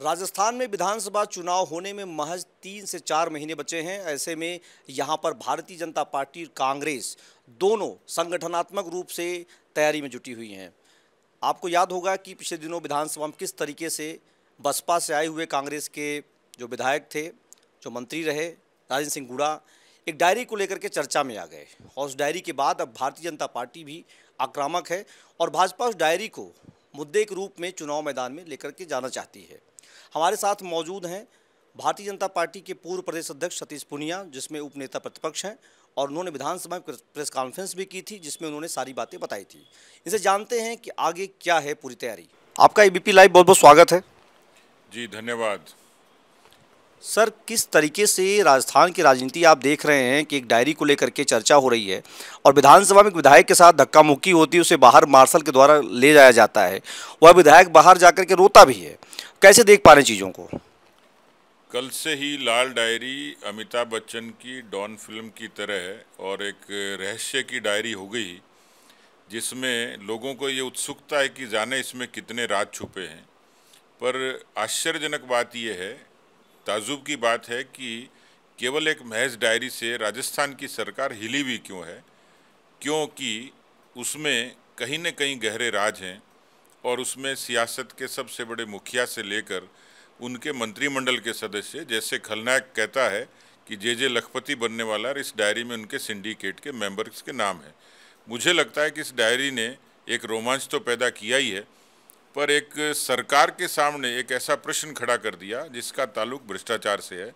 राजस्थान में विधानसभा चुनाव होने में महज 3 से 4 महीने बचे हैं। ऐसे में यहां पर भारतीय जनता पार्टी और कांग्रेस दोनों संगठनात्मक रूप से तैयारी में जुटी हुई हैं। आपको याद होगा कि पिछले दिनों विधानसभा में किस तरीके से बसपा से आए हुए कांग्रेस के जो विधायक थे, जो मंत्री रहे, राजेंद्र सिंह गुड़ा, एक डायरी को लेकर के चर्चा में आ गए। और उस डायरी के बाद अब भारतीय जनता पार्टी भी आक्रामक है और भाजपा उस डायरी को मुद्दे के रूप में चुनाव मैदान में लेकर के जाना चाहती है। हमारे साथ मौजूद हैं भारतीय जनता पार्टी के पूर्व प्रदेश अध्यक्ष सतीश पूनिया, जिसमें उपनेता प्रतिपक्ष हैं, और उन्होंने विधानसभा में प्रेस कॉन्फ्रेंस भी की थी जिसमें उन्होंने सारी बातें बताई थी। इनसे जानते हैं कि आगे क्या है पूरी तैयारी। आपका एबीपी लाइव बहुत बहुत स्वागत है। जी धन्यवाद। सर, किस तरीके से राजस्थान की राजनीति आप देख रहे हैं कि एक डायरी को लेकर के चर्चा हो रही है और विधानसभा में एक विधायक के साथ धक्का मुक्की होती है, उसे बाहर मार्शल के द्वारा ले जाया जाता है, वह विधायक बाहर जाकर के रोता भी है। कैसे देख पा रहे हैं चीज़ों को? कल से ही लाल डायरी अमिताभ बच्चन की डॉन फिल्म की तरह है और एक रहस्य की डायरी हो गई, जिसमें लोगों को ये उत्सुकता है कि जाने इसमें कितने राज छुपे हैं। पर आश्चर्यजनक बात यह है, ताज्जुब की बात है कि केवल एक महज डायरी से राजस्थान की सरकार हिली भी क्यों है, क्योंकि उसमें कहीं न कहीं गहरे राज हैं और उसमें सियासत के सबसे बड़े मुखिया से लेकर उनके मंत्रिमंडल के सदस्य, जैसे खलनायक कहता है कि जे लखपति बनने वाला है, इस डायरी में उनके सिंडिकेट के मेंबर्स के नाम है। मुझे लगता है कि इस डायरी ने एक रोमांच तो पैदा किया ही है, पर एक सरकार के सामने एक ऐसा प्रश्न खड़ा कर दिया जिसका ताल्लुक भ्रष्टाचार से है।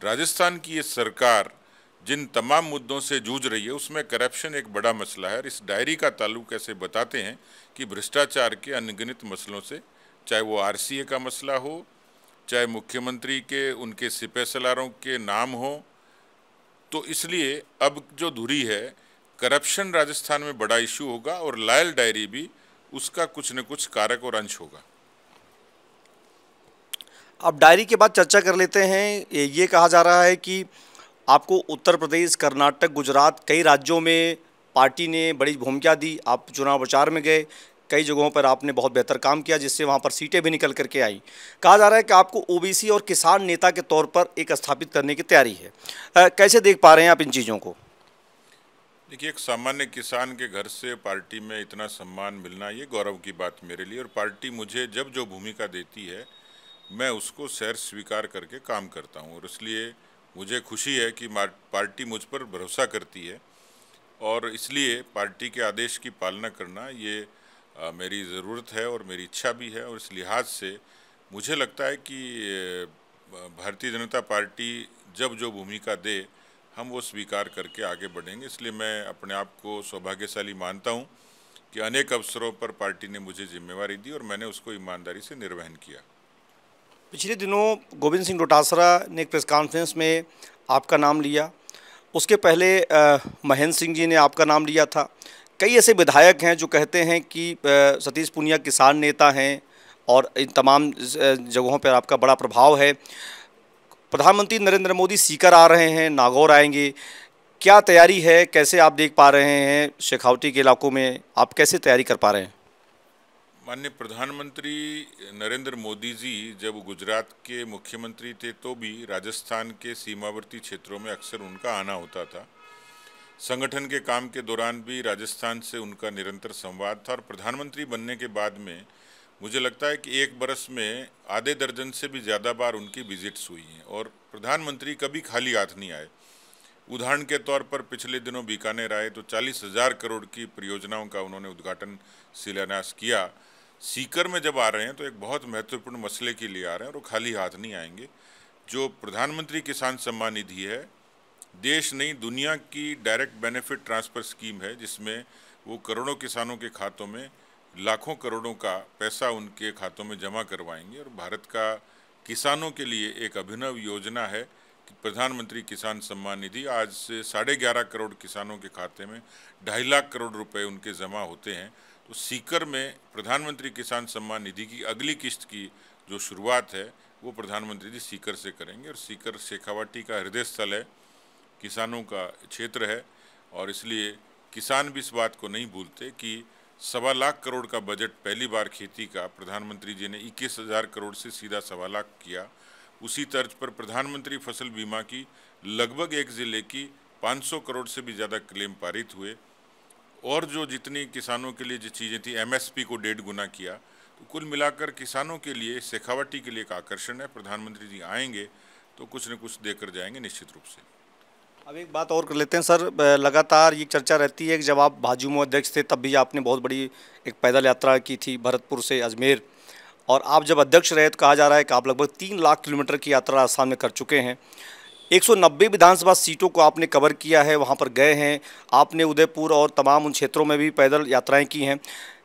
राजस्थान की ये सरकार जिन तमाम मुद्दों से जूझ रही है उसमें करप्शन एक बड़ा मसला है और इस डायरी का ताल्लुक ऐसे बताते हैं कि भ्रष्टाचार के अनगिनत मसलों से, चाहे वो आरसीए का मसला हो, चाहे मुख्यमंत्री के उनके सिपह सलारों के नाम हो। तो इसलिए अब जो धुरी है, करप्शन राजस्थान में बड़ा इशू होगा और लायल डायरी भी उसका कुछ न कुछ कारक और अंश होगा। अब डायरी के बाद चर्चा कर लेते हैं। ये कहा जा रहा है कि आपको उत्तर प्रदेश, कर्नाटक, गुजरात, कई राज्यों में पार्टी ने बड़ी भूमिका दी। आप चुनाव प्रचार में गए, कई जगहों पर आपने बहुत बेहतर काम किया जिससे वहाँ पर सीटें भी निकल करके आई। कहा जा रहा है कि आपको ओबीसी और किसान नेता के तौर पर एक स्थापित करने की तैयारी है। कैसे देख पा रहे हैं आप इन चीज़ों को? देखिए, एक सामान्य किसान के घर से पार्टी में इतना सम्मान मिलना ये गौरव की बात मेरे लिए, और पार्टी मुझे जब जो भूमिका देती है मैं उसको सैर स्वीकार करके काम करता हूँ और इसलिए मुझे खुशी है कि पार्टी मुझ पर भरोसा करती है और इसलिए पार्टी के आदेश की पालना करना ये मेरी ज़रूरत है और मेरी इच्छा भी है। और इस लिहाज से मुझे लगता है कि भारतीय जनता पार्टी जब जो भूमिका दे हम वो स्वीकार करके आगे बढ़ेंगे। इसलिए मैं अपने आप को सौभाग्यशाली मानता हूँ कि अनेक अवसरों पर पार्टी ने मुझे जिम्मेवारी दी और मैंने उसको ईमानदारी से निर्वहन किया। पिछले दिनों गोविंद सिंह डोटासरा ने एक प्रेस कॉन्फ्रेंस में आपका नाम लिया। उसके पहले महेंद्र सिंह जी ने आपका नाम लिया था। कई ऐसे विधायक हैं जो कहते हैं कि सतीश पूनिया किसान नेता हैं और इन तमाम जगहों पर आपका बड़ा प्रभाव है। प्रधानमंत्री नरेंद्र मोदी सीकर आ रहे हैं, नागौर आएंगे, क्या तैयारी है? कैसे आप देख पा रहे हैं शेखावटी के इलाकों में आप कैसे तैयारी कर पा रहे हैं? माननीय प्रधानमंत्री नरेंद्र मोदी जी जब गुजरात के मुख्यमंत्री थे तो भी राजस्थान के सीमावर्ती क्षेत्रों में अक्सर उनका आना होता था। संगठन के काम के दौरान भी राजस्थान से उनका निरंतर संवाद था और प्रधानमंत्री बनने के बाद में मुझे लगता है कि एक बरस में आधे दर्जन से भी ज़्यादा बार उनकी विजिट्स हुई हैं और प्रधानमंत्री कभी खाली हाथ नहीं आए। उदाहरण के तौर पर पिछले दिनों बीकानेर आए तो 40,000 करोड़ की परियोजनाओं का उन्होंने उद्घाटन शिलान्यास किया। सीकर में जब आ रहे हैं तो एक बहुत महत्वपूर्ण मसले के लिए आ रहे हैं और वो खाली हाथ नहीं आएंगे। जो प्रधानमंत्री किसान सम्मान निधि है, देश नहीं दुनिया की डायरेक्ट बेनिफिट ट्रांसफ़र स्कीम है, जिसमें वो करोड़ों किसानों के खातों में लाखों करोड़ों का पैसा उनके खातों में जमा करवाएंगे। और भारत का किसानों के लिए एक अभिनव योजना है कि प्रधानमंत्री किसान सम्मान निधि। आज से 11.5 करोड़ किसानों के खाते में 2.5 लाख करोड़ रुपए उनके जमा होते हैं। तो सीकर में प्रधानमंत्री किसान सम्मान निधि की अगली किस्त की जो शुरुआत है वो प्रधानमंत्री जी सीकर से करेंगे और सीकर शेखावाटी का हृदय स्थल है, किसानों का क्षेत्र है और इसलिए किसान भी इस बात को नहीं भूलते कि 1.25 लाख करोड़ का बजट पहली बार खेती का प्रधानमंत्री जी ने 21,000 करोड़ से सीधा 1.25 लाख किया। उसी तर्ज पर प्रधानमंत्री फसल बीमा की लगभग एक जिले की 500 करोड़ से भी ज़्यादा क्लेम पारित हुए। और जो जितनी किसानों के लिए जो चीज़ें थी, MSP को 1.5 गुना किया। तो कुल मिलाकर किसानों के लिए शेखावटी के लिए एक आकर्षण है। प्रधानमंत्री जी आएंगे तो कुछ न कुछ देकर जाएंगे निश्चित रूप से। अब एक बात और कर लेते हैं सर, लगातार ये चर्चा रहती है कि जब आप भाजपा अध्यक्ष थे तब भी आपने बहुत बड़ी एक पैदल यात्रा की थी भरतपुर से अजमेर, और आप जब अध्यक्ष रहे तो कहा जा रहा है कि आप लगभग 3 लाख किलोमीटर की यात्रा राजस्थान में कर चुके हैं। 190 विधानसभा सीटों को आपने कवर किया है, वहाँ पर गए हैं आपने, उदयपुर और तमाम उन क्षेत्रों में भी पैदल यात्राएँ की हैं।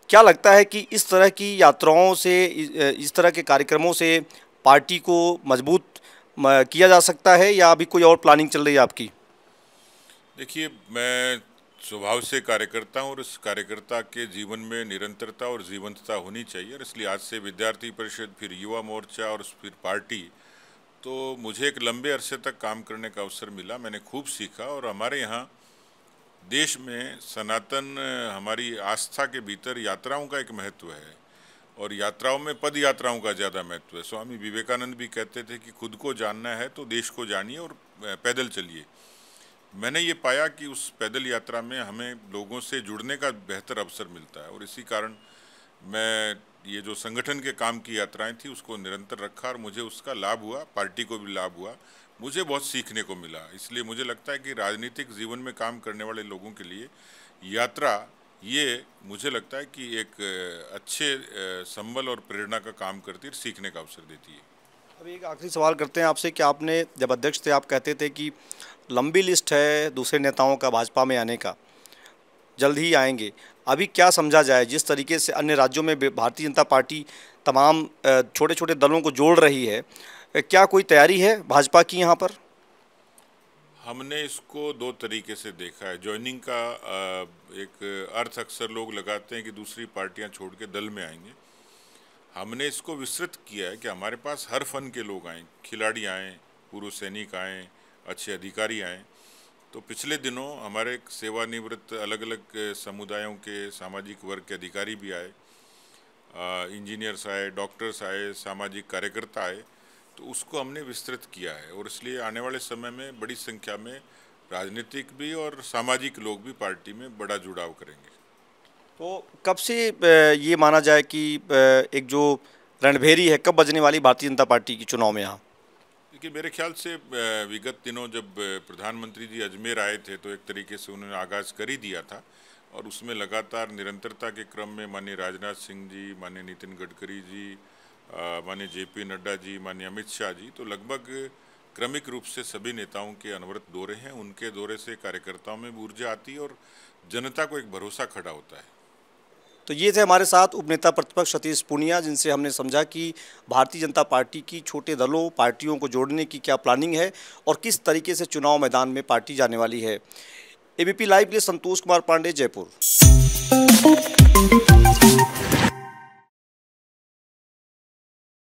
क्या लगता है कि इस तरह की यात्राओं से, इस तरह के कार्यक्रमों से पार्टी को मजबूत किया जा सकता है, या अभी कोई और प्लानिंग चल रही है आपकी? देखिए, मैं स्वभाव से कार्यकर्ता हूँ और इस कार्यकर्ता के जीवन में निरंतरता और जीवंतता होनी चाहिए। और इसलिए आज से विद्यार्थी परिषद, फिर युवा मोर्चा और फिर पार्टी, तो मुझे एक लंबे अरसे तक काम करने का अवसर मिला। मैंने खूब सीखा। और हमारे यहाँ देश में सनातन हमारी आस्था के भीतर यात्राओं का एक महत्व है, और यात्राओं में पद यात्राओं का ज़्यादा महत्व है। स्वामी विवेकानंद भी कहते थे कि खुद को जानना है तो देश को जानिए और पैदल चलिए। मैंने ये पाया कि उस पैदल यात्रा में हमें लोगों से जुड़ने का बेहतर अवसर मिलता है, और इसी कारण मैं ये जो संगठन के काम की यात्राएं थी उसको निरंतर रखा, और मुझे उसका लाभ हुआ, पार्टी को भी लाभ हुआ, मुझे बहुत सीखने को मिला। इसलिए मुझे लगता है कि राजनीतिक जीवन में काम करने वाले लोगों के लिए यात्रा, ये मुझे लगता है कि एक अच्छे संबल और प्रेरणा का काम करती है, सीखने का अवसर देती है। अभी एक आखिरी सवाल करते हैं आपसे कि आपने जब अध्यक्ष थे आप कहते थे कि लंबी लिस्ट है दूसरे नेताओं का भाजपा में आने का, जल्द ही आएंगे। अभी क्या समझा जाए, जिस तरीके से अन्य राज्यों में भारतीय जनता पार्टी तमाम छोटे छोटे दलों को जोड़ रही है, क्या कोई तैयारी है भाजपा की यहाँ पर? हमने इसको 2 तरीके से देखा है। ज्वाइनिंग का एक अर्थ अक्सर लोग लगाते हैं कि दूसरी पार्टियां छोड़ के दल में आएंगे। हमने इसको विस्तृत किया है कि हमारे पास हर फन के लोग आएँ, खिलाड़ी आएँ, पूर्व सैनिक आएँ, अच्छे अधिकारी आएँ। तो पिछले दिनों हमारे सेवानिवृत्त अलग अलग समुदायों के सामाजिक वर्ग के अधिकारी भी आए, इंजीनियर्स आए, डॉक्टर्स आए, सामाजिक कार्यकर्ता आए। तो उसको हमने विस्तृत किया है, और इसलिए आने वाले समय में बड़ी संख्या में राजनीतिक भी और सामाजिक लोग भी पार्टी में बड़ा जुड़ाव करेंगे। तो कब से ये माना जाए कि एक जो रणभेरी है कब बजने वाली भारतीय जनता पार्टी की चुनाव में यहाँ? देखिए, मेरे ख्याल से विगत दिनों जब प्रधानमंत्री जी अजमेर आए थे तो एक तरीके से उन्होंने आगाज़ कर ही दिया था, और उसमें लगातार निरंतरता के क्रम में माननीय राजनाथ सिंह जी, माननीय नितिन गडकरी जी, माननीय JP नड्डा जी, माननीय अमित शाह जी, तो लगभग क्रमिक रूप से सभी नेताओं के अनवरत दौरे हैं। उनके दौरे से कार्यकर्ताओं में ऊर्जा आती है और जनता को एक भरोसा खड़ा होता है। तो ये थे हमारे साथ उपनेता प्रतिपक्ष सतीश पूनिया, जिनसे हमने समझा कि भारतीय जनता पार्टी की छोटे दलों, पार्टियों को जोड़ने की क्या प्लानिंग है और किस तरीके से चुनाव मैदान में पार्टी जाने वाली है। ABP लाइव के लिए संतोष कुमार पांडे, जयपुर।